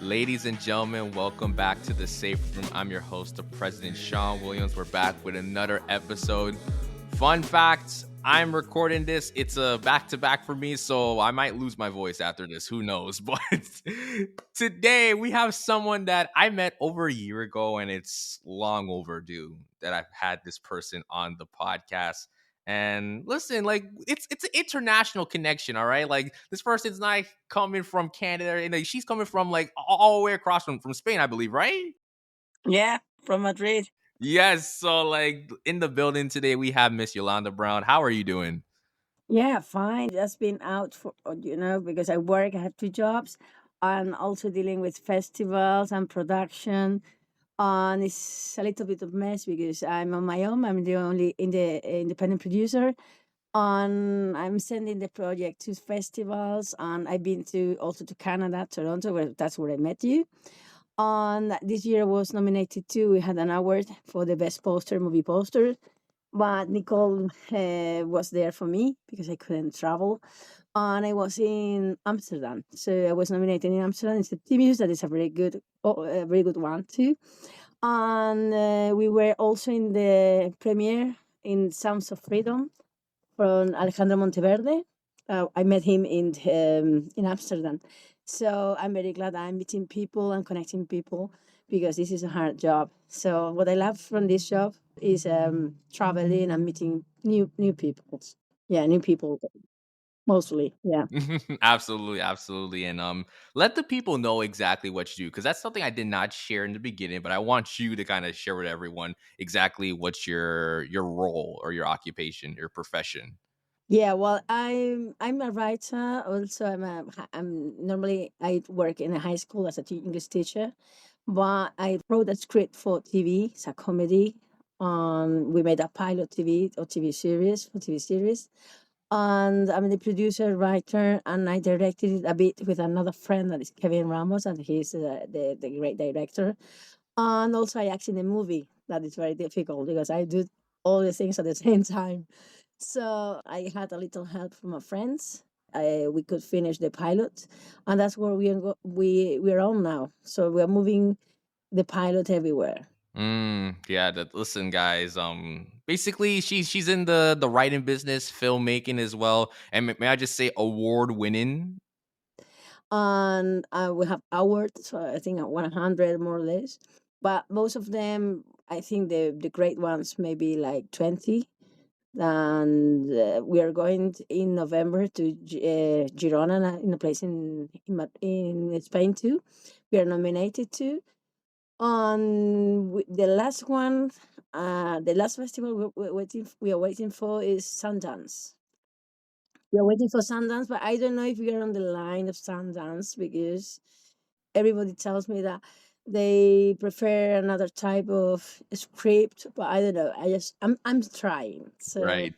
Ladies and gentlemen, welcome back to the Safe Room. I'm your host, the President Sean Williams. We're back with another episode. Fun fact, I'm recording this. It's a back-to-back for me, so I might lose my voice after this. Who knows? But today we have someone that I met over a year ago, and it's long overdue that I've had this person on the podcast. And listen, like it's an international connection, all right. Like this person's not coming from Canada, and like, she's coming from like all the way across from Spain, I believe, right? Yeah, from Madrid. Yes. So like in the building today, we have Miss Yolanda Brown. How are you doing? Yeah, fine. Just been out for, because I work, I have two jobs. I'm also dealing with festivals and production. And it's a little bit of mess because I'm on my own. I'm the only independent producer. And I'm sending the project to festivals. And I've been to also to Canada, Toronto, where that's where I met you. And this year I was nominated too. We had an award for the best poster, movie poster. But Nicole was there for me because I couldn't travel. And I was in Amsterdam. So I was nominated in Amsterdam. It's a TV that is a very good one too. And we were also in the premiere in Sounds of Freedom from Alejandro Monteverde. I met him in Amsterdam. So I'm very glad I'm meeting people and connecting people because this is a hard job. So what I love from this job is traveling and meeting new people. Yeah, new people mostly. Yeah. Absolutely, absolutely. And let the people know exactly what you do, because that's something I did not share in the beginning, but I want you to kind of share with everyone exactly what's your role or your occupation, your profession. Yeah, well, I'm a writer. Also, I'm normally I work in a high school as a English teacher, but I wrote a script for TV. It's a comedy. We made a pilot TV series for TV series, and I'm the producer, writer, and I directed it a bit with another friend that is Kevin Ramos, and he's the great director. And also, I act in a movie that is very difficult because I do all the things at the same time. So I had a little help from my friends. We could finish the pilot, and that's where we're on now. So we're moving the pilot everywhere. Yeah, listen, guys. Basically, she's in the writing business, filmmaking as well, and may I just say, award winning. And we have awards, so I think 100 more or less. But most of them, I think the great ones, maybe like 20. And we are going in November to Girona, in a place in Spain too. We are nominated too. On the last one, the last festival we are waiting for is Sundance. We are waiting for Sundance, but I don't know if we are on the line of Sundance because everybody tells me that they prefer another type of script, but I don't know. I'm trying. So Right.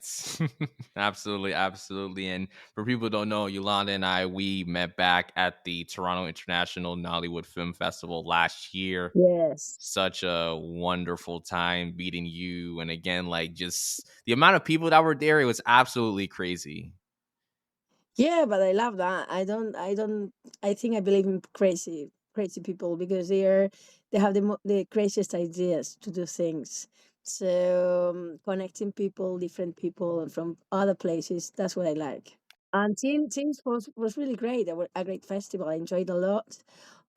Absolutely, absolutely. And for people who don't know, Yolanda and I, we met back at the Toronto International Nollywood Film Festival last year. yes. Such a wonderful time meeting you. And again, like just the amount of people that were there, it was absolutely crazy. Yeah, but I love that. I think I believe in crazy people because they have the craziest ideas to do things. So connecting people, different people and from other places, that's what I like. And Teams was really great. They were a great festival. I enjoyed a lot.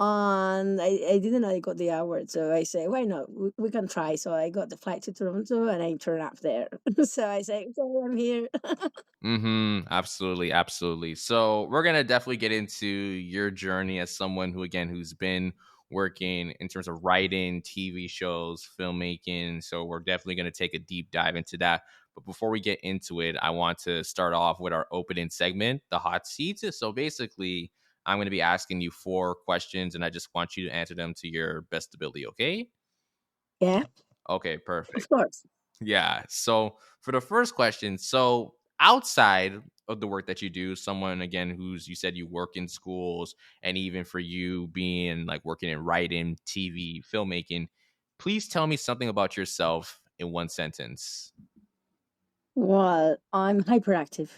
And I didn't know I got the award. So I say, why not? We can try. So I got the flight to Toronto and I turned up there. So I say, okay, I'm here. Absolutely, absolutely. So we're gonna definitely get into your journey as someone who, again, who's been working in terms of writing, TV shows, filmmaking. So we're definitely gonna take a deep dive into that. But before we get into it, I want to start off with our opening segment, the hot seat. So basically, I'm gonna be asking you four questions, and I just want you to answer them to your best ability. Okay? Yeah, Okay, of perfect. course. Yeah. So for the first question, so outside of the work that you do, someone again who's you said you work in schools, and even for you being like working in writing, TV, filmmaking, please tell me something about yourself in one sentence. Well, I'm hyperactive.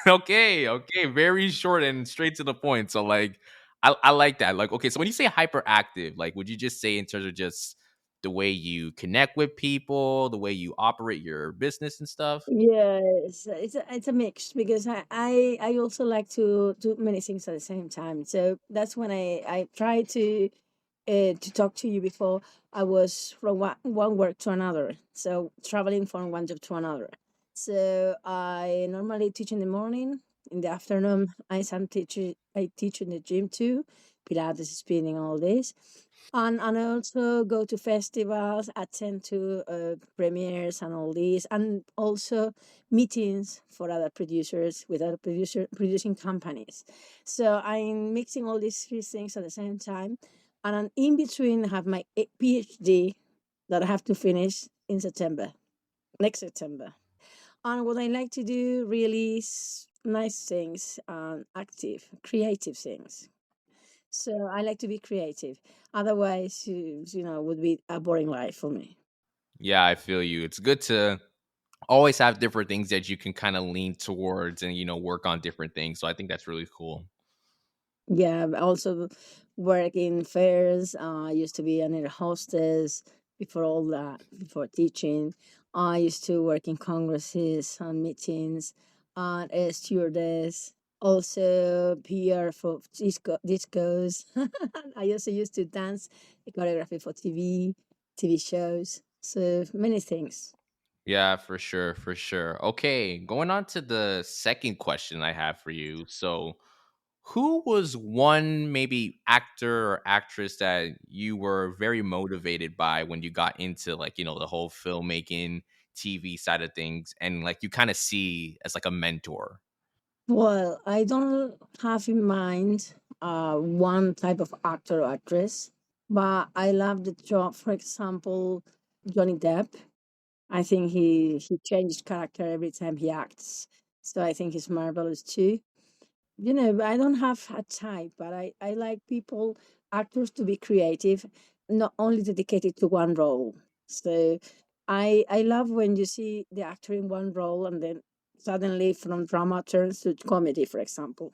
Okay, okay, very short and straight to the point. So like I like that. Like, okay, so when you say hyperactive, like, would you just say in terms of just the way you connect with people, the way you operate your business and stuff? Yes, it's a mix because I also like to do many things at the same time. So that's when I try to talk to you before. I was from one work to another, so traveling from one job to another. So I normally teach in the morning. In the afternoon, I teach in the gym too, Pilates, spinning, all this. And I also go to festivals, attend to premieres and all this, and also meetings for other producers with other producing companies. So I'm mixing all these three things at the same time, and in between, I have my PhD that I have to finish in September, next September. And what I like to do really is nice things and active, creative things. So I like to be creative. Otherwise, it would be a boring life for me. Yeah, I feel you. It's good to always have different things that you can kind of lean towards and work on different things. So I think that's really cool. Yeah, I also work in fairs. I used to be an air hostess before all that, before teaching. I used to work in congresses and meetings and a stewardess. Also PR for discos. I also used to dance choreography for TV shows. So many things. Yeah, for sure, for sure. Okay, going on to the second question I have for you. So, who was one maybe actor or actress that you were very motivated by when you got into like, the whole filmmaking, TV side of things and like you kind of see as like a mentor? Well, I don't have in mind one type of actor or actress, but I love the job. For example, Johnny Depp. I think he changed character every time he acts, so I think he's marvelous too. I don't have a type, but I like people, actors, to be creative, not only dedicated to one role. So I love when you see the actor in one role and then suddenly from drama turns to comedy, for example.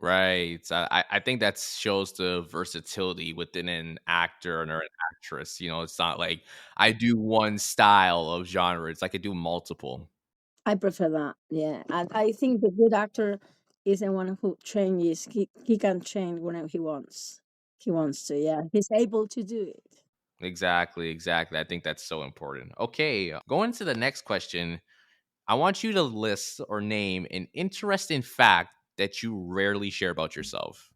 Right. I think that shows the versatility within an actor or an actress. It's not like I do one style of genre. It's like I do multiple. I prefer that. Yeah, and I think the good actor is the one who changes. He can change whenever he wants. He wants to. Yeah, he's able to do it. Exactly, exactly. I think that's so important. Okay, going to the next question. I want you to list or name an interesting fact that you rarely share about yourself.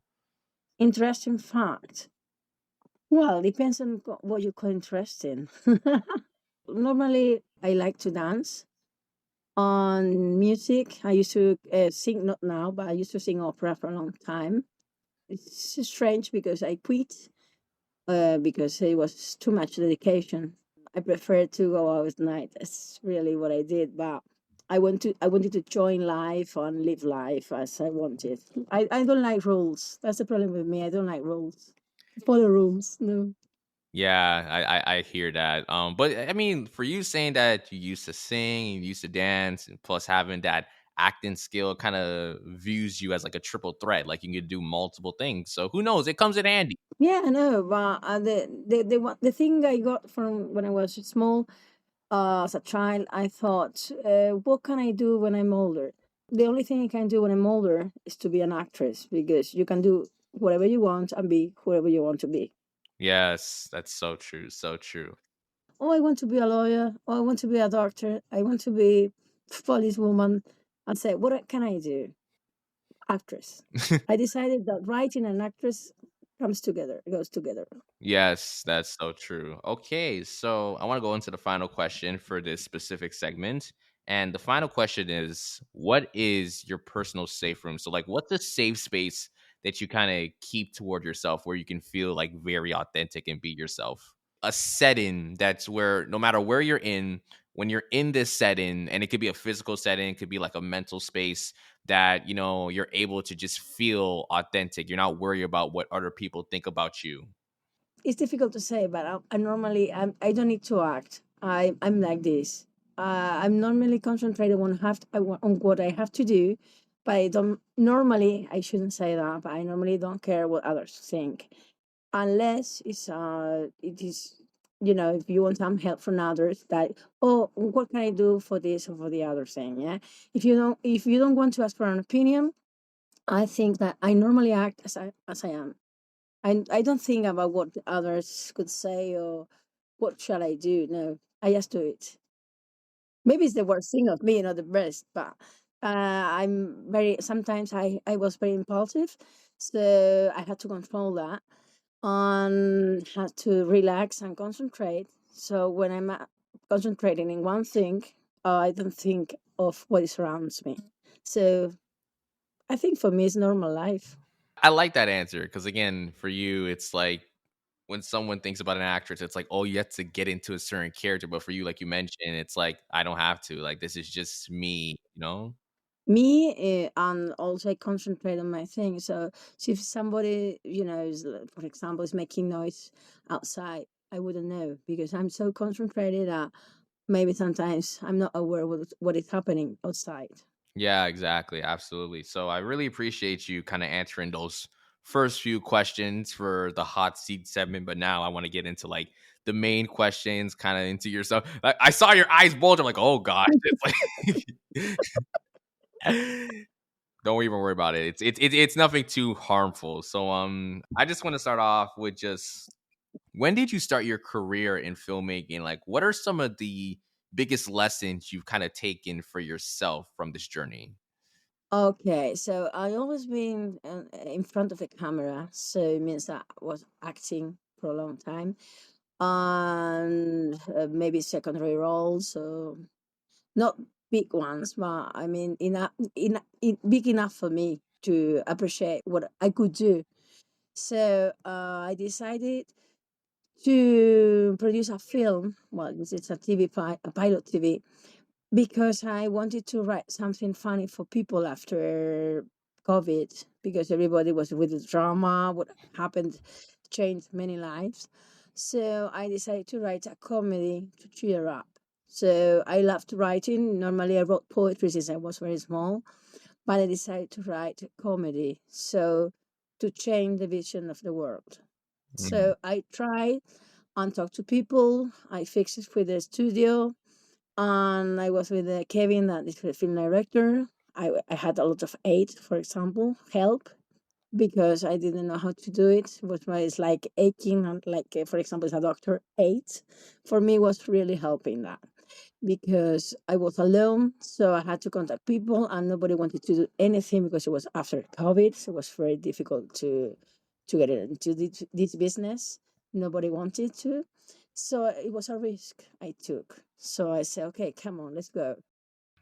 Interesting fact. Well, depends on what you call interesting. Normally, I like to dance. On music, I used to sing, not now, but I used to sing opera for a long time. It's strange because I quit because it was too much dedication. I prefer to go out at night. That's really what I did. But I wanted to join life and live life as I wanted. I don't like rules. That's the problem with me. I don't like rules. Follow rules. No. Yeah, I hear that. But I mean, for you saying that you used to sing, you used to dance, and plus having that acting skill, kind of views you as like a triple threat, like you can do multiple things. So who knows? It comes in handy. Yeah, I know. But the thing I got from when I was small, as a child, I thought, what can I do when I'm older? The only thing I can do when I'm older is to be an actress because you can do whatever you want and be whoever you want to be. Yes, that's so true, so true. Oh, I want to be a lawyer. Oh, I want to be a doctor. I want to be a policewoman. And say, what can I do? Actress. I decided that writing and actress comes together, goes together. Yes, that's so true. Okay, so I want to go into the final question for this specific segment. And the final question is, what is your personal safe room? So, like, what's a safe space that you kind of keep toward yourself where you can feel like very authentic and be yourself? A setting that's where no matter where you're in, when you're in this setting, and it could be a physical setting, it could be like a mental space that, you're able to just feel authentic. You're not worried about what other people think about you. It's difficult to say, but I normally I don't need to act. I'm like this. I'm normally concentrated on on what I have to do, But I don't normally, I shouldn't say that, but I normally don't care what others think, unless it is, if you want some help from others, that, oh, what can I do for this or for the other thing? Yeah. If you don't want to ask for an opinion, I think that I normally act as I am. I don't think about what the others could say or what shall I do. No, I just do it. Maybe it's the worst thing of me, not the best, but I'm very, sometimes I was very impulsive. So I had to control that and had to relax and concentrate. So when I'm concentrating in one thing, I don't think of what surrounds me. So I think for me, it's normal life. I like that answer because again, for you, it's like when someone thinks about an actress, it's like, oh, you have to get into a certain character. But for you, like you mentioned, it's like I don't have to. Like this is just me, you know? Me, and also I concentrate on my thing. So if somebody, for example, is making noise outside, I wouldn't know because I'm so concentrated that maybe sometimes I'm not aware what is happening outside. Yeah, exactly. Absolutely. So I really appreciate you kind of answering those first few questions for the hot seat segment. But now I want to get into like the main questions, kind of into yourself. Like, I saw your eyes bulge. I'm like, oh gosh, it's like don't even worry about it. It's nothing too harmful. So I just want to start off with just when did you start your career in filmmaking? Like, what are some of the biggest lessons you've kind of taken for yourself from this journey? Okay, so I always been in front of the camera, so it means that I was acting for a long time, and maybe secondary roles, so not big ones, but I mean, big enough for me to appreciate what I could do. So I decided to produce a film. Well, this is a a pilot TV, because I wanted to write something funny for people after COVID, because everybody was with the drama, what happened changed many lives. So I decided to write a comedy to cheer up. So I loved writing. Normally I wrote poetry since I was very small, but I decided to write a comedy. So to change the vision of the world. Mm, So I tried and talked to people. I fixed it with the studio, and I was with Kevin, that is the film director. I had a lot of aid, for example, help, because I didn't know how to do it. It was why it's like aching, and like, for example, as a doctor aid. For me, was really helping that, because I was alone, so I had to contact people, and nobody wanted to do anything because it was after COVID. So it was very difficult to get into this business. Nobody wanted to, so it was a risk I took. So I said, okay, come on, let's go.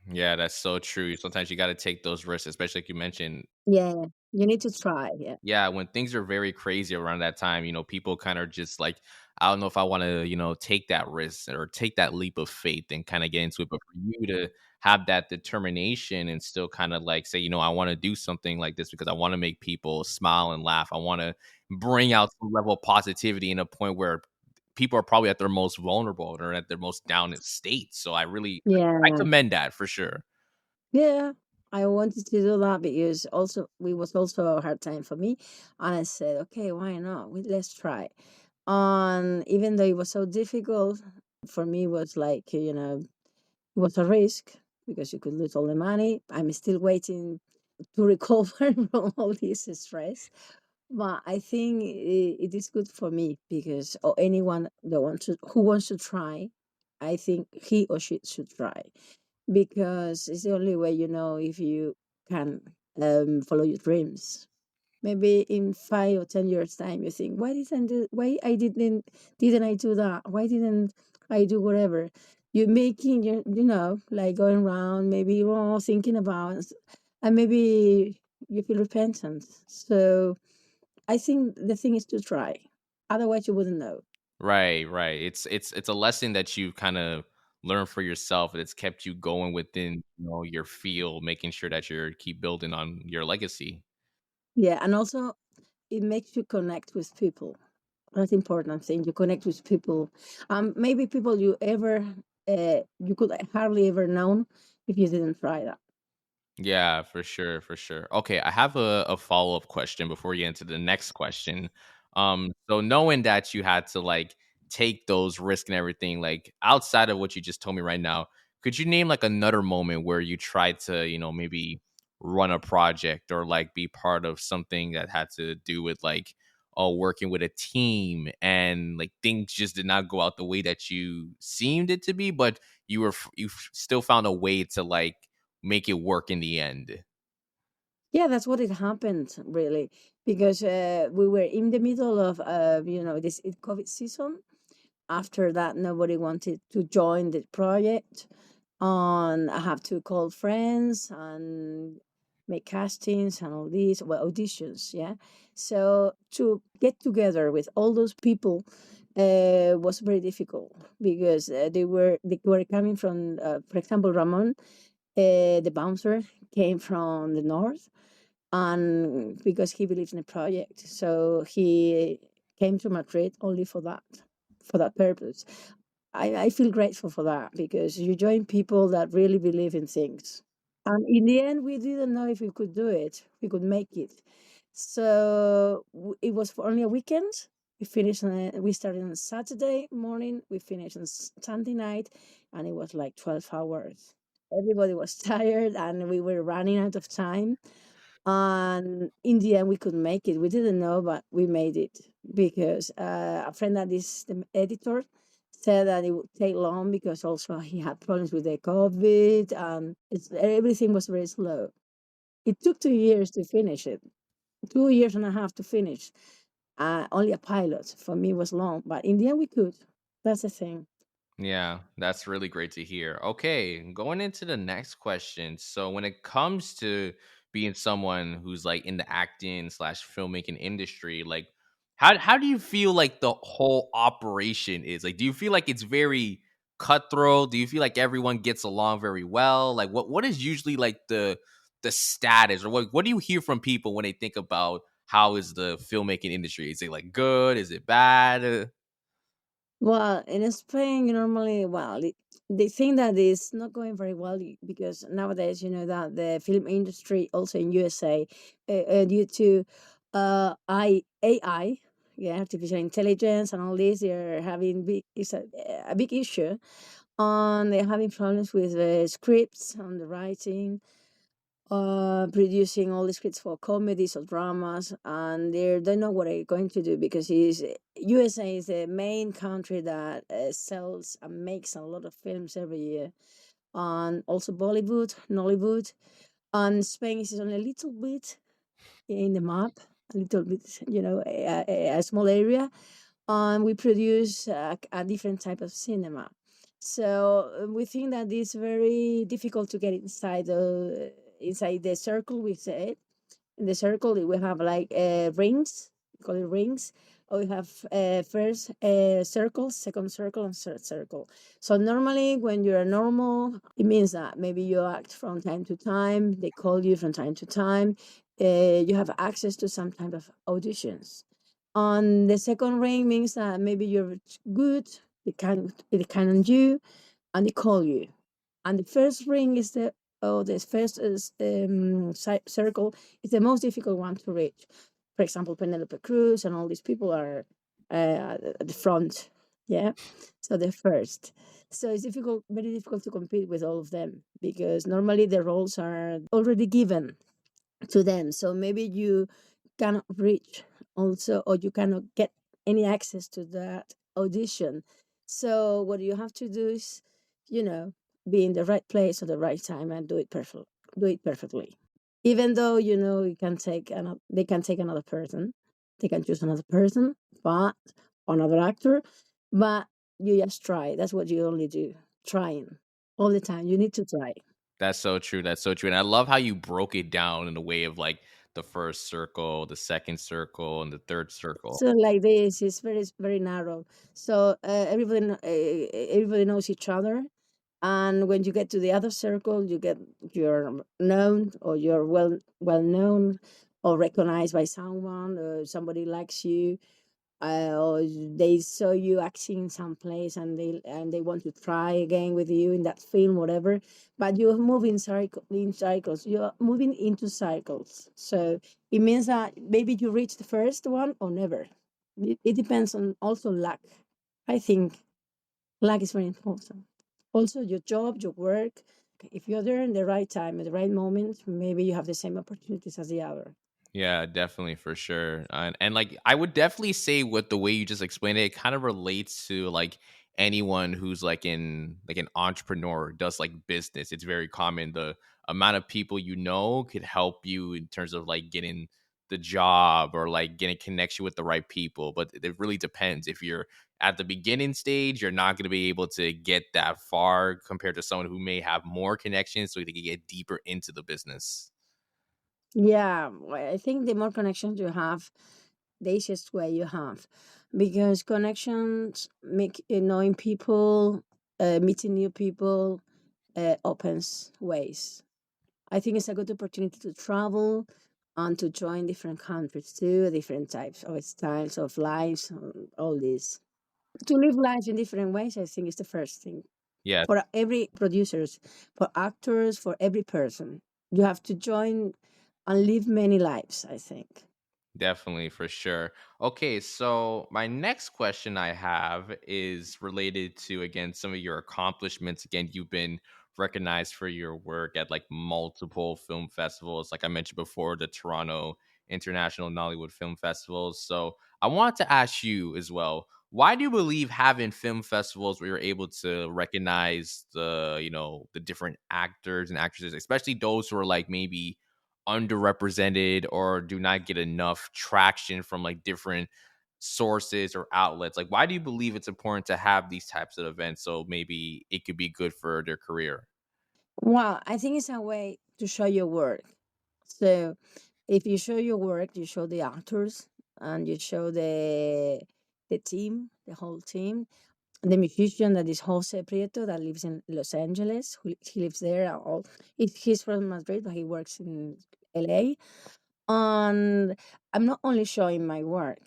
yeah, that's so true. Sometimes you got to take those risks, especially like you mentioned. Yeah, you need to try. Yeah, Yeah, when things are very crazy around that time, people kind of just like, I don't know if I want to, take that risk or take that leap of faith and kind of get into it. But for you to have that determination and still kind of like say, I want to do something like this because I want to make people smile and laugh. I want to bring out some level of positivity in a point where people are probably at their most vulnerable or at their most down state. So I yeah, commend that for sure. yeah. I wanted to do that because also we was also a hard time for me, and I said, okay, why not? Let's try. And even though it was so difficult, for me, it was like, it was a risk because you could lose all the money. I'm still waiting to recover from all this stress. But I think it is good for me because, or anyone who wants to try, I think he or she should try, because it's the only way, if you can follow your dreams. Maybe in 5 or 10 years time, you think, why I didn't I do that? Why didn't I do whatever? You're making your, like going around, maybe you're all thinking about, and maybe you feel repentant. So I think the thing is to try. Otherwise, you wouldn't know. Right, right. It's a lesson that you kind of learn for yourself. It's kept you going within, your field, making sure that you're keep building on your legacy. Yeah, and also it makes you connect with people. That's important thing. You connect with people. Maybe people you could hardly ever known if you didn't try that. Yeah, for sure, for sure. Okay, I have a follow-up question before you get into the next question. So knowing that you had to like take those risks and everything, like outside of what you just told me right now, could you name like another moment where you tried to, maybe run a project or like be part of something that had to do with like working with a team and like things just did not go out the way that you seemed it to be, but still found a way to like make it work in the end. Yeah, that's what it happened really, because we were in the middle of this COVID season. After that, nobody wanted to join the project. And I have to call friends and make castings and all these, well, auditions. Yeah. So to get together with all those people was very difficult because they were coming from, for example, Ramon, the bouncer, came from the north, and because he believes in the project, so he came to Madrid only for that purpose. I feel grateful for that because you join people that really believe in things. And in the end, we didn't know if we could do it, we could make it. So it was for only a weekend. We started on Saturday morning, we finished on Sunday night, and it was like 12 hours. Everybody was tired and we were running out of time. And in the end, we could make it. We didn't know, but we made it because a friend that is the editor said that it would take long because also he had problems with the COVID and everything was very slow. It took 2 years to finish it, 2 years and a half to finish. Only a pilot for me was long, but in the end, we could. That's the thing. Yeah, that's really great to hear. Okay, going into the next question. So, when it comes to being someone who's like in the acting slash filmmaking industry, like how do you feel like the whole operation is? Like, do you feel like it's very cutthroat? Do you feel like everyone gets along very well? Like, what is usually like the status, or what do you hear from people when they think about how is the filmmaking industry? Is it like good? Is it bad? Well, in Spain, normally, well, they think that it's not going very well because nowadays, that the film industry, also in USA, due to AI, yeah, artificial intelligence and all this, they're having it's a big issue. And they're having problems with the scripts and the writing, producing all the scripts for comedies or dramas, and they don't know what they're going to do because USA is the main country that sells and makes a lot of films every year, and also Bollywood, Nollywood, and Spain is only a little bit in the map, a little bit, a small area, and we produce a different type of cinema. So we think that it's very difficult to get inside the circle. We say in the circle we have like rings, we call it rings, or we have first circle, second circle, and third circle. So normally when you're normal, it means that maybe you act from time to time, they call you from time to time, you have access to some type of auditions. On the second ring means that maybe you're good, they can on you, and they call you. And the first ring is the first circle is the most difficult one to reach. For example, Penelope Cruz and all these people are at the front. Yeah, so they're first. So it's difficult, very difficult to compete with all of them because normally the roles are already given to them. So maybe you cannot reach also, or you cannot get any access to that audition. So what you have to do is, you know, be in the right place at the right time and do it perfectly. Even though they can take another person, they can choose another person, but another actor, but you just try. That's what you only do, trying all the time. You need to try. That's so true. That's so true. And I love how you broke it down in the way of like the first circle, the second circle, and the third circle. So like this is very narrow. So everybody knows each other, and when you get to the other circle, you're known, or you're well known or recognized by someone, or somebody likes you, or they saw you acting in some place and they want to try again with you in that film, whatever. But you're moving in cycles. You're moving into cycles. So it means that maybe you reach the first one or never. It depends on also luck. I think luck is very important. Also, your job, your work. If you're there in the right time, at the right moment, maybe you have the same opportunities as the other. Yeah, definitely for sure. And like I would definitely say with the way you just explained it, it kind of relates to like anyone who's like in like an entrepreneur does like business. It's very common. The amount of people you know could help you in terms of like getting the job or like getting connection with the right people. But it really depends. If you're at the beginning stage, you're not going to be able to get that far compared to someone who may have more connections so they can get deeper into the business. Yeah, I think the more connections you have, the easiest way you have, because connections make knowing people, meeting new people, opens ways. I think it's a good opportunity to travel and to join different countries too, different types of styles of lives, all this. To live life in different ways, I think is the first thing Yeah, for every producers, for actors, for every person. You have to join and live many lives, I think. definitely, for sure. Okay, so my next question I have is related to again some of your accomplishments. Again, you've been recognized for your work at like multiple film festivals, like I mentioned before, the Toronto International Nollywood Film Festival. So I wanted to ask you as well, why do you believe having film festivals where you're able to recognize the, the different actors and actresses, especially those who are like maybe underrepresented or do not get enough traction from like different sources or outlets? Like, why do you believe it's important to have these types of events so maybe it could be good for their career? Well, I think it's a way to show your work. So if you show your work, you show the actors and you show the team, the whole team. The musician that is Jose Prieto that lives in Los Angeles. He lives there. He's from Madrid, but he works in LA. And I'm not only showing my work,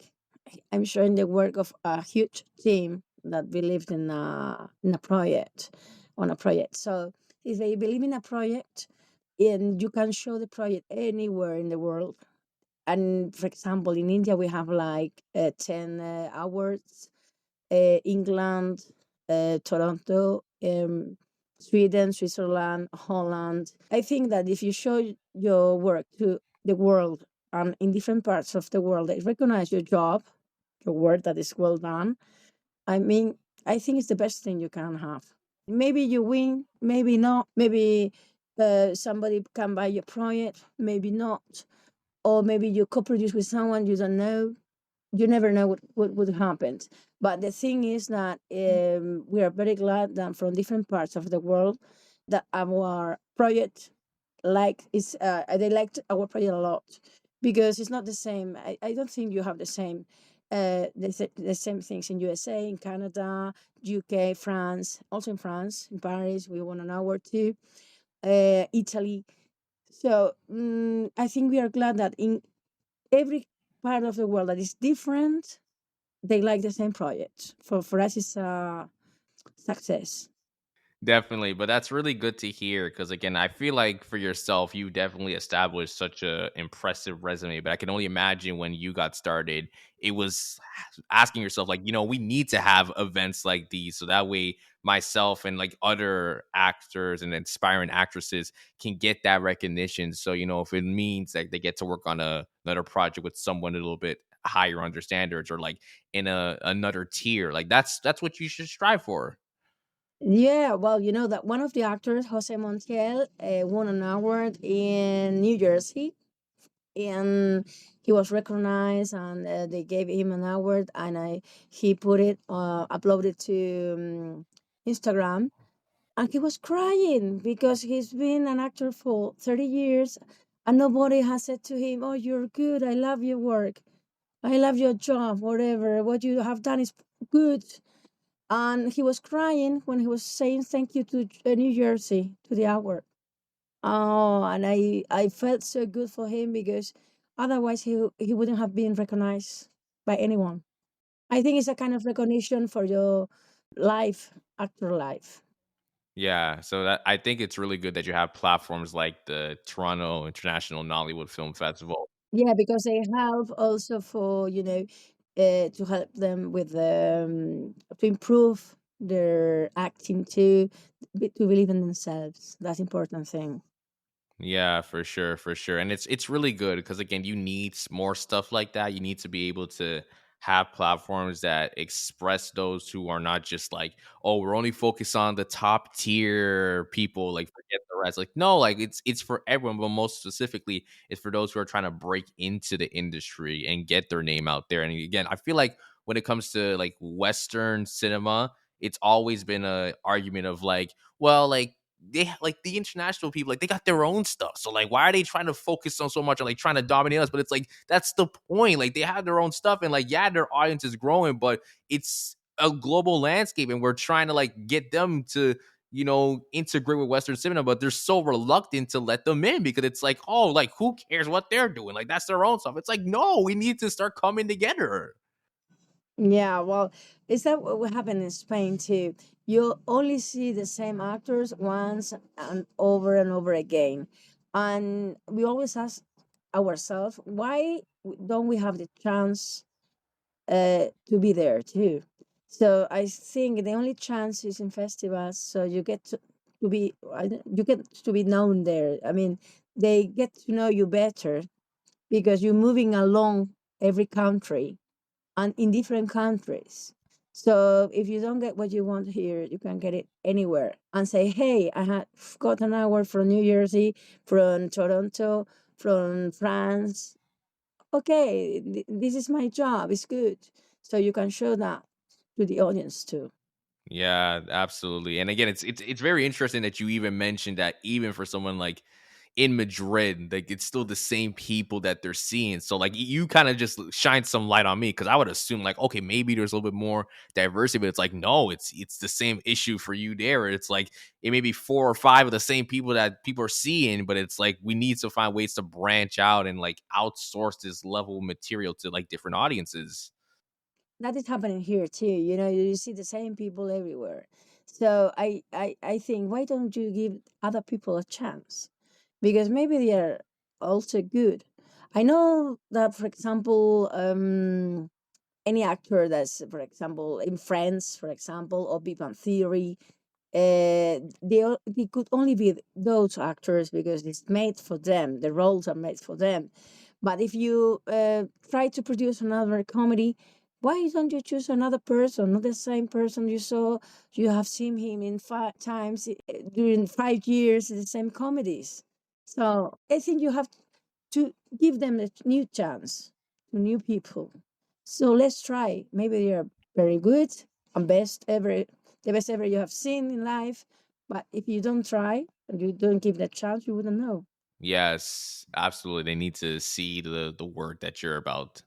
I'm showing the work of a huge team that believed in a project, on a project. So if they believe in a project, and you can show the project anywhere in the world. And for example, in India, we have like 10 awards, England, Toronto, Sweden, Switzerland, Holland. I think that if you show your work to the world and in different parts of the world, they recognize your job, your work that is well done. I mean, I think it's the best thing you can have. Maybe you win, maybe not. Maybe somebody can buy your project, maybe not. Or maybe you co-produce with someone you don't know. You never know what would happen. But the thing is that we are very glad that from different parts of the world that our project they liked our project a lot because it's not the same. I don't think you have the same the same things in USA, in Canada, UK, France, also in France, in Paris, we won an award too, Italy. So I think we are glad that in every part of the world that is different, they like the same project. For us, it's a success. Definitely, but that's really good to hear because again, I feel like for yourself, you definitely established such a impressive resume. But I can only imagine when you got started, it was asking yourself, like, we need to have events like these so that way myself and like other actors and aspiring actresses can get that recognition. So, if it means that they get to work on another project with someone a little bit higher on their standards or like in another tier, like that's what you should strive for. Yeah, well, you know that one of the actors, Jose Montiel, won an award in New Jersey, and he was recognized, and they gave him an award, and he put it, uploaded to Instagram, and he was crying because he's been an actor for 30 years, and nobody has said to him, "Oh, you're good. I love your work. I love your job. Whatever. What you have done is good." And he was crying when he was saying thank you to New Jersey, to the award. Oh, and I felt so good for him because otherwise he wouldn't have been recognized by anyone. I think it's a kind of recognition for your life, actor life. Yeah, so that I think it's really good that you have platforms like the Toronto International Nollywood Film Festival. Yeah, because they help also for, to help them with to improve their acting to believe in themselves. That's important thing. Yeah, for sure. And it's really good because again, you need more stuff like that. You need to be able to have platforms that express those who are not just like, oh, we're only focused on the top tier people, like forget the rest. Like, no, like it's for everyone, but most specifically, it's for those who are trying to break into the industry and get their name out there. And again, I feel like when it comes to like Western cinema, it's always been a argument of like, well, like like the international people, like they got their own stuff. So like, why are they trying to focus on so much on like trying to dominate us? But it's like that's the point. Like they have their own stuff, and like yeah, their audience is growing, but it's a global landscape, and we're trying to like get them to integrate with Western cinema, but they're so reluctant to let them in because it's like, oh, like who cares what they're doing? Like that's their own stuff. It's like, no, we need to start coming together. Yeah, well, is that what happened in Spain too? You only see the same actors once and over again. And we always ask ourselves, why don't we have the chance to be there too? So I think the only chance is in festivals. So you get to be, you get to be known there. I mean, they get to know you better because you're moving along every country and in different countries. So if you don't get what you want here, you can get it anywhere and say, hey, I have got an hour from New Jersey, from Toronto, from France. Okay, this is my job. It's good. So you can show that to the audience too. Yeah, absolutely. And again, it's very interesting that you even mentioned that even for someone like in Madrid, like it's still the same people that they're seeing. So like you kind of just shine some light on me because I would assume like okay maybe there's a little bit more diversity, but it's like no, it's the same issue for you there. It's like it may be four or five of the same people that people are seeing, but it's like we need to find ways to branch out and like outsource this level of material to like different audiences. That is happening here too. You see the same people everywhere. So I think, why don't you give other people a chance? Because maybe they are also good. I know that, for example, any actor that's, for example, in Friends, for example, or Big Bang Theory, they could only be those actors because it's made for them. The roles are made for them. But if you try to produce another comedy, why don't you choose another person, not the same person you saw? You have seen him in 5 times during 5 years in the same comedies. So I think you have to give them a new chance to new people. So let's try. Maybe they are very good and the best ever you have seen in life. But if you don't try and you don't give that chance, you wouldn't know. Yes, absolutely. They need to see the work that you're about.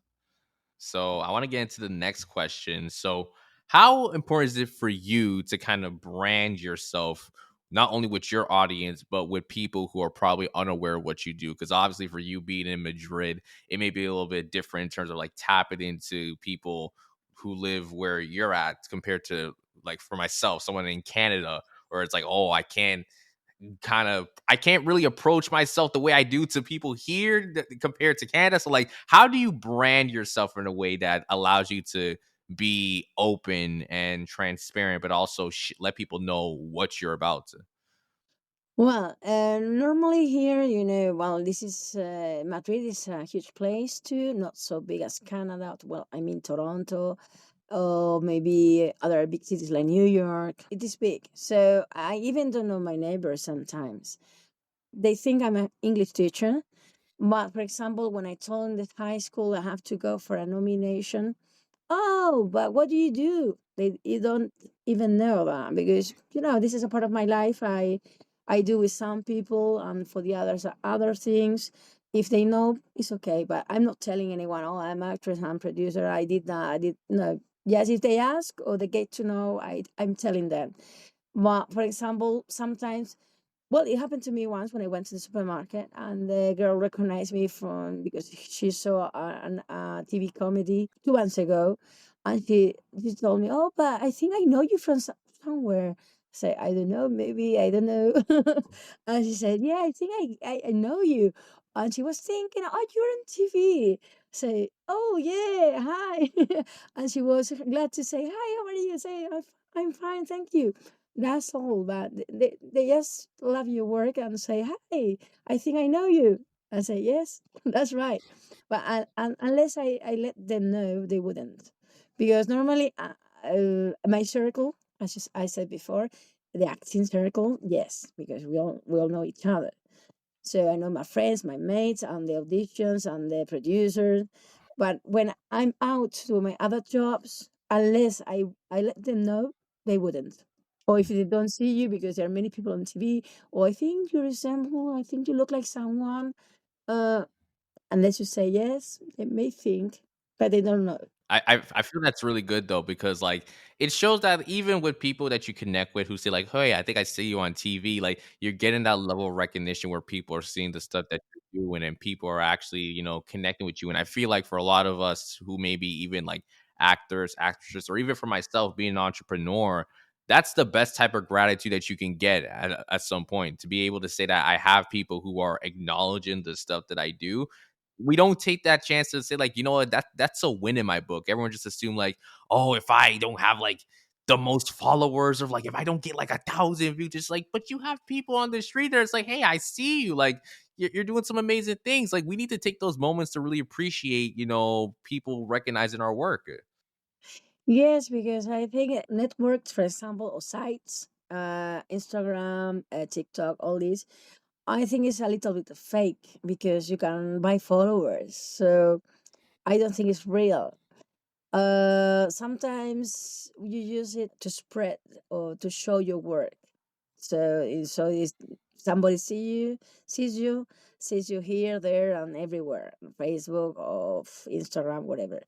So I want to get into the next question. So, how important is it for you to kind of brand yourself, not only with your audience, but with people who are probably unaware of what you do? Because obviously, for you being in Madrid, it may be a little bit different in terms of like tapping into people who live where you're at compared to like for myself, someone in Canada, where it's like, oh, I can't really approach myself the way I do to people here compared to Canada. So like, how do you brand yourself in a way that allows you to be open and transparent, but also let people know what you're about? Well, normally here, well, this is Madrid is a huge place too, not so big as Canada. Well, I mean Toronto, or maybe other big cities like New York. It is big, so I even don't know my neighbors sometimes. They think I'm an English teacher, but for example, when I told them that high school I have to go for a nomination, oh, but what do you do? You don't even know that because this is a part of my life. I do with some people, and for the others are other things. If they know, it's okay. But I'm not telling anyone. Oh, I'm actress, I'm producer. I did that. I did no. Yes, if they ask or they get to know, I'm telling them. But for example, sometimes Well, it happened to me once when I went to the supermarket, and the girl recognized me from because she saw a TV comedy 2 months ago, and she told me, "Oh, but I think I know you from somewhere." I said, "I don't know, maybe I don't know," and she said, "Yeah, I think I know you," and she was thinking, "Oh, you're on TV." Say, "Oh yeah, hi," and she was glad to say, "Hi, how are you?" Say, I'm fine, thank you." That's all, but they just love your work and say, "Hey, I think I know you." I say, "Yes, that's right." But unless I let them know, they wouldn't. Because normally, my circle, I said before, the acting circle, yes, because we all know each other. So I know my friends, my mates, and the auditions and the producers. But when I'm out to my other jobs, unless I let them know, they wouldn't. Or if they don't see you because there are many people on TV, or I think you resemble, I think you look like someone. Uh, unless you say yes, they may think, but they don't know. I feel that's really good though because like it shows that even with people that you connect with who say like, "Hey, I think I see you on TV," like you're getting that level of recognition where people are seeing the stuff that you're doing and people are actually connecting with you. And I feel like for a lot of us who maybe even like actors, actresses, or even for myself being an entrepreneur, that's the best type of gratitude that you can get at some point to be able to say that I have people who are acknowledging the stuff that I do. We don't take that chance to say like, you know what, that's a win in my book. Everyone just assume like, oh, if I don't have like the most followers or like if I don't get like 1,000 views, just like, but you have people on the street there. It's like, hey, I see you. Like you're doing some amazing things. Like we need to take those moments to really appreciate, people recognizing our work. Yes, because I think networks, for example, or sites, Instagram, TikTok, all these, I think it's a little bit fake because you can buy followers. So I don't think it's real. Sometimes you use it to spread or to show your work. So somebody sees you, sees you here, there, and everywhere, on Facebook or Instagram, whatever.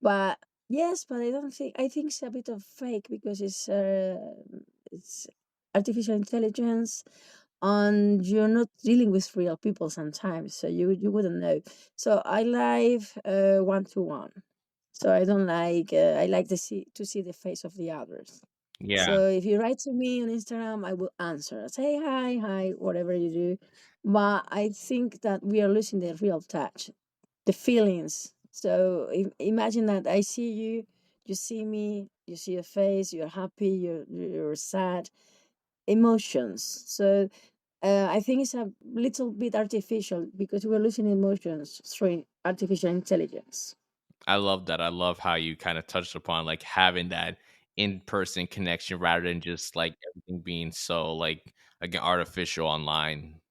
But yes, but I don't think I think it's a bit of fake because it's artificial intelligence, and you're not dealing with real people sometimes, so you wouldn't know. So I live one to one. So I don't like I like to see the face of the others. Yeah, So if you write to me on Instagram, I will answer. Say hi, hi, whatever you do. But I think that we are losing the real touch, the feelings. So imagine that I see you, you see me, you see your face, you're happy, you're sad, emotions. So I think it's a little bit artificial because we're losing emotions through artificial intelligence. I love that. I love how you kind of touched upon like having that in-person connection rather than just like everything being so like again artificial online.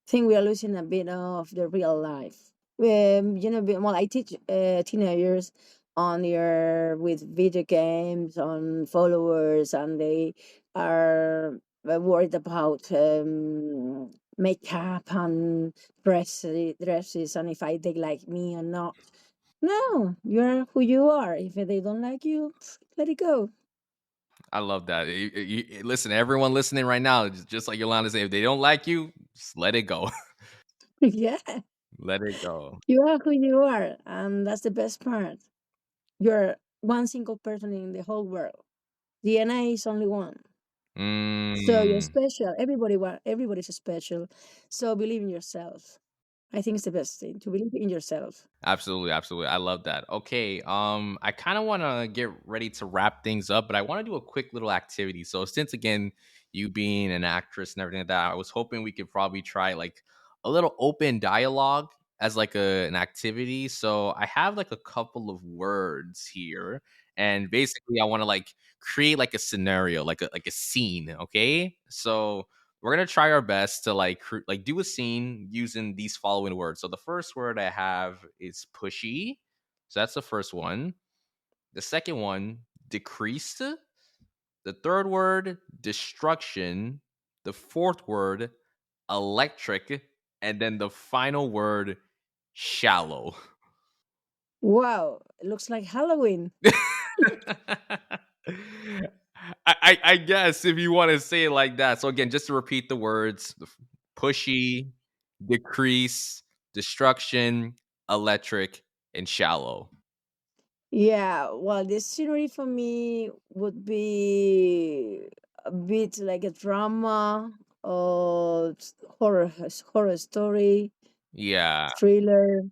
Think we are losing a bit of the real life. Well, I teach teenagers on your with video games on followers, and they are worried about makeup and dresses, and if they like me or not. No, you're who you are. If they don't like you, let it go. I love that. Listen, everyone listening right now, just like Yolanda said, if they don't like you, just let it go. Yeah, Let it go. you are who you are, and that's the best part. You're one single person in the whole world. DNA is only one. So you're Mm. special. Everybody's special. So believe in yourself. I think it's the best thing to believe in yourself. Absolutely, absolutely. I love that. Okay, I kind of want to get ready to wrap things up, but I want to do a quick little activity. So, since again, you being an actress and everything like that, I was hoping we could probably try like a little open dialogue as like an activity. So, I have like a couple of words here, and basically, I want to like create like a scenario, like a scene. Okay, so we're gonna try our best to like like do a scene using these following words. So the first word I have is pushy. So that's the first one. The second one, decreased. The third word, destruction. The fourth word, electric. And then the final word, shallow. Wow, it looks like Halloween. I guess if you want to say it like that. So again, just to repeat the words: pushy, decrease, destruction, electric, and shallow. Yeah, well, the scenery for me would be a bit like a drama or horror story, Yeah, thriller.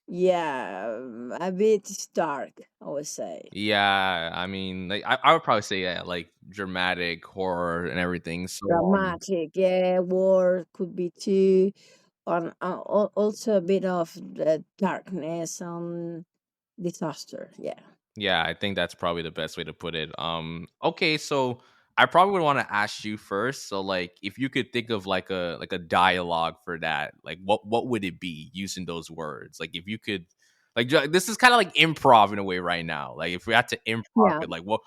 Yeah, a bit dark, I would say. yeah. I mean, like I would probably say yeah, like dramatic horror and everything. So Dramatic, yeah, war could be too, and also a bit of the darkness and disaster. Yeah. yeah, I think that's probably the best way to put it. Okay, so I probably would want to ask you first. So like if you could think of like a dialogue for that, like what would it be using those words? Like if you could this is kind of like improv in a way right now. Like if we had to improv Yeah. it, like what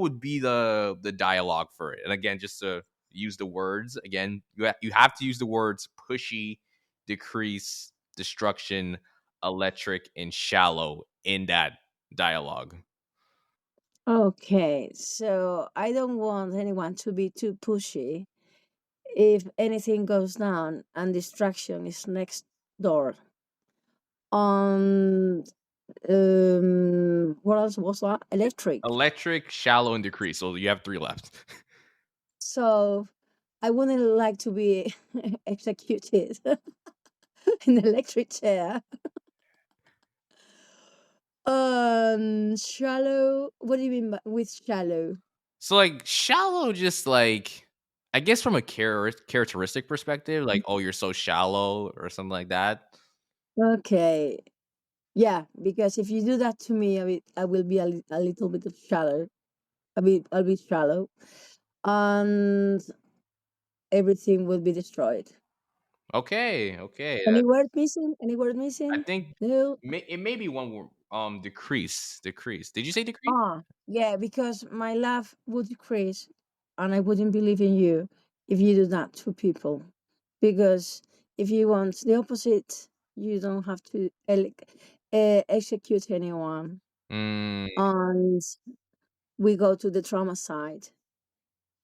would be the dialogue for it? And again, just to use the words again, you have to use the words pushy, decrease, destruction, electric, and shallow in that dialogue. Okay, so I don't want anyone to be too pushy. If anything goes down and distraction is next door. On what else was that? Electric. Electric, shallow, and decrease. So you have three left. So I wouldn't like to be executed in the electric chair. Shallow. What do you mean with shallow? So like shallow, just like I guess from a characteristic perspective, like oh you're so shallow or something like that. Okay. Yeah, because if you do that to me, I will be a little bit of shallow. I'll be shallow, and everything will be destroyed. Okay, okay. Any word missing? Any word I missing? think No. it may be one word. Decrease, decrease. Did you say decrease? Ah, yeah, because my love would decrease, and I wouldn't believe in you if you do that to people. Because if you want the opposite, you don't have to execute anyone, Mm, and we go to the trauma side.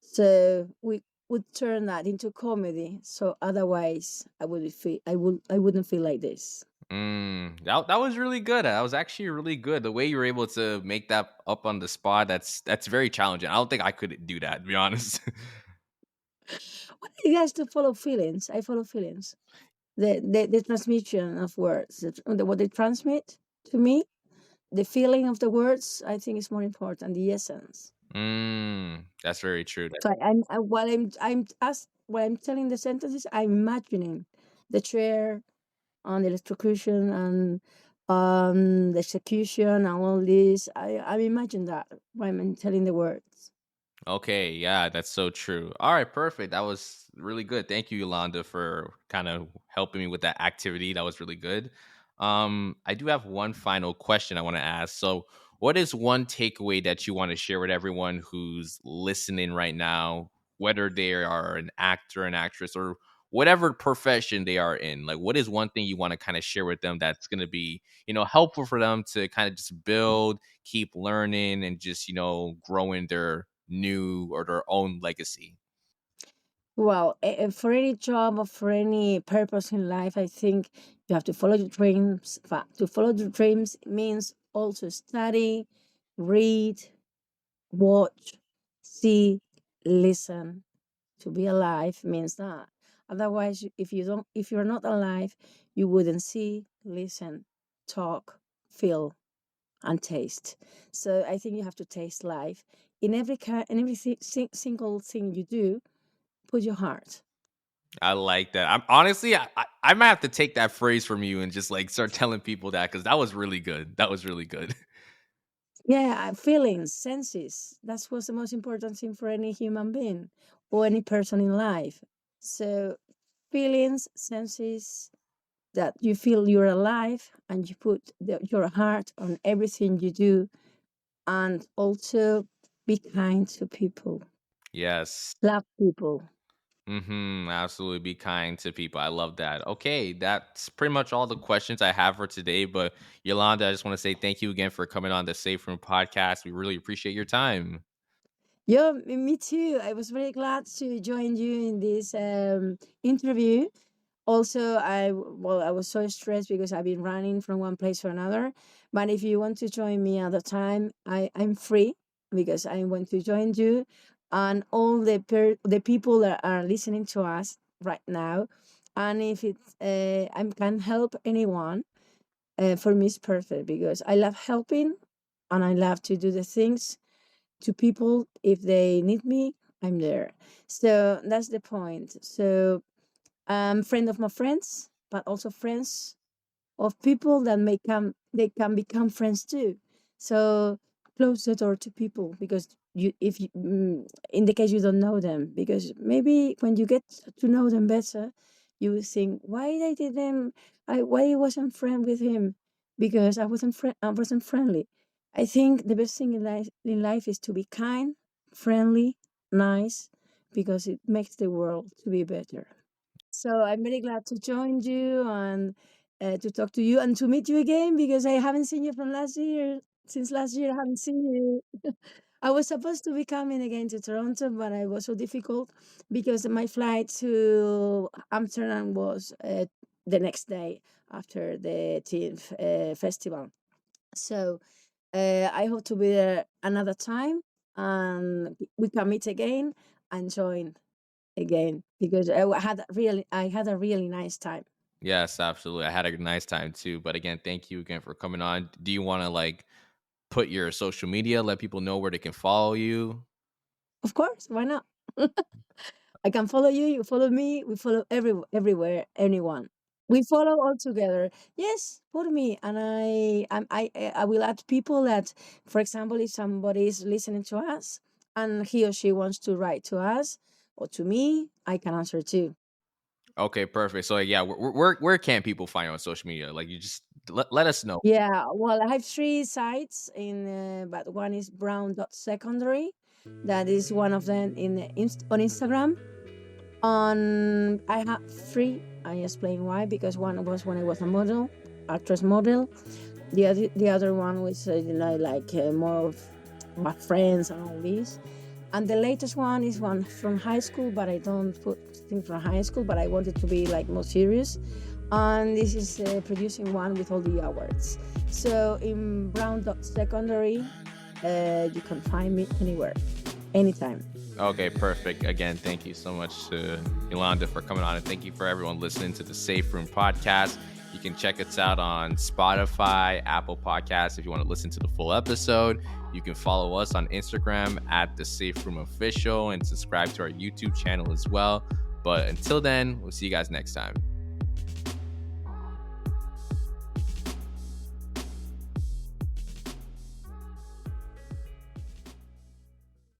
So we would turn that into comedy. So otherwise, I wouldn't feel like this. that was really good. That was actually really good. The way you were able to make that up on the spot, that's very challenging. I don't think I could do that, to be honest. What do you guys to follow feelings? I follow feelings. The transmission of words, what they transmit to me, the feeling of the words, I think is more important. The essence. That's very true. So while I'm telling the sentences, I'm imagining the chair on the electrocution and the execution and all this. I imagine that when I'm telling the words. Okay, yeah, that's so true. All right, perfect. That was really good. Thank you, Yolanda, for kind of helping me with that activity. That was really good. I do have one final question I want to ask. So, what is one takeaway that you want to share with everyone who's listening right now, whether they are an actor, an actress, or whatever profession they are in? Like, what is one thing you want to kind of share with them that's going to be, helpful for them to kind of just build, keep learning, and just, growing their new or their own legacy? Well, for any job or for any purpose in life, I think you have to follow your dreams. To follow your dreams means also study, read, watch, see, listen. To be alive means that. Otherwise, if you're not alive, you wouldn't see, listen, talk, feel, and taste. So I think you have to taste life in every single thing you do. Put your heart. I like that. I'm honestly, I might have to take that phrase from you and just like start telling people that because that was really good. That was really good. Yeah, feelings, senses. That's what's the most important thing for any human being or any person in life. So, feelings, senses, that you feel you're alive and you put your heart on everything you do, and also be kind to people, Yes. love people. Absolutely. Be kind to people. I love that. Okay, that's pretty much all the questions I have for today. But Yolanda, I just want to say thank you again for coming on the Safe Room podcast. We really appreciate your time. Yeah, me too. I was very glad to join you in this interview. Also, I was so stressed because I've been running from one place to another. But if you want to join me at the time, I'm free because I want to join you and all the people that are listening to us right now. And if I can help anyone, for me it's perfect because I love helping and I love to do the things to people. If they need me, I'm there. So that's the point. So I'm friend of my friends, but also friends of people that may come, they can become friends too. So close the door to people because you, if you, in the case you don't know them, because maybe when you get to know them better, you will think, why I did them, why I wasn't friend with him, because I wasn't friendly. I think the best thing in life is to be kind, friendly, nice, because it makes the world to be better. So I'm very glad to join you and to talk to you and to meet you again because I haven't seen you from last year. Since last year, I haven't seen you. I was supposed to be coming again to Toronto, but it was so difficult because my flight to Amsterdam was the next day after the TINFF Festival. So I hope to be there another time and we can meet again and join again because I had a really nice time. Yes, absolutely. I had a nice time too. But again, thank you again for coming on. Do you want to like put your social media, let people know where they can follow you? Of course, why not? I can follow you. You follow me. We follow everywhere. Anyone. We follow all together. Yes, follow me, and I will add people that, for example, if somebody is listening to us and he or she wants to write to us or to me, I can answer too. Okay, perfect. So yeah, where can people find you on social media? Like you just let us know. Yeah, well, I have three sites but one is brown.secondary. That is one of them on Instagram. On I have three. I explain why because one was when I was a model, actress model. The other one was like more of my friends and all this. And the latest one is one from high school, but I don't put things from high school. But I wanted to be like more serious, and this is producing one with all the awards. So in brown.secondary, you can find me anywhere, anytime. Okay, perfect. Again, thank you so much to Yolanda for coming on, and thank you for everyone listening to the Safe Room podcast. You can check us out on Spotify, Apple Podcasts if you want to listen to the full episode. You can follow us on Instagram at the Safe Room Official and subscribe to our YouTube channel as well. But until then, we'll see you guys next time.